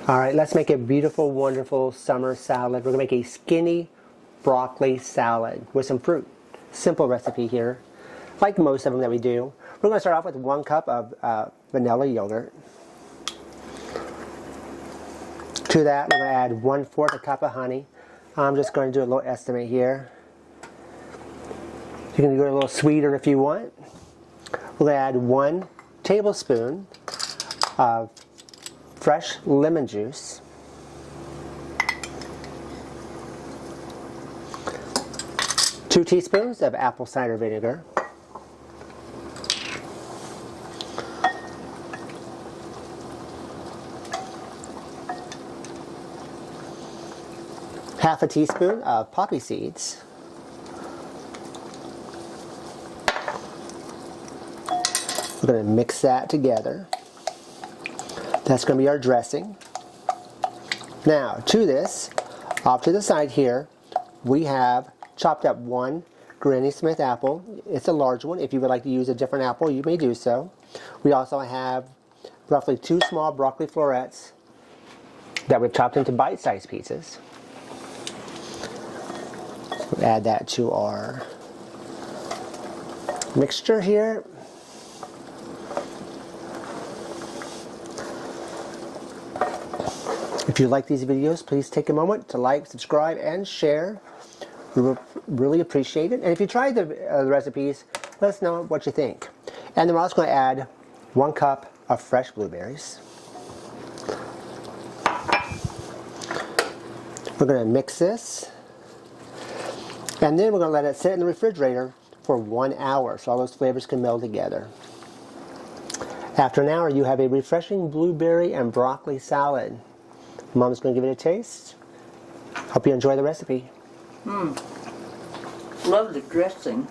All right, let's make a beautiful, wonderful summer salad. We're gonna make a skinny broccoli salad with some fruit. Simple recipe here, like most of them that we do. We're gonna start off with 1 cup of vanilla yogurt. To that, we're gonna add 1/4 cup of honey. I'm just going to do a little estimate here. You can go a little sweeter if you want. We'll add 1 tablespoon of fresh lemon juice. 2 teaspoons of apple cider vinegar. Half a teaspoon of poppy seeds. We're going to mix that together. That's going to be our dressing. Now, to this, off to the side here, we have chopped up 1 Granny Smith apple. It's a large one. If you would like to use a different apple, you may do so. We also have roughly 2 small broccoli florets that we've chopped into bite-sized pieces. We'll add that to our mixture here. If you like these videos, please take a moment to like, subscribe, and share. We really appreciate it. And if you tried the recipes, let us know what you think. And then we're also going to add 1 cup of fresh blueberries. We're going to mix this. And then we're going to let it sit in the refrigerator for 1 hour so all those flavors can meld together. After an hour, you have a refreshing blueberry and broccoli salad. Mom's going to give it a taste. Hope you enjoy the recipe. Love the dressing.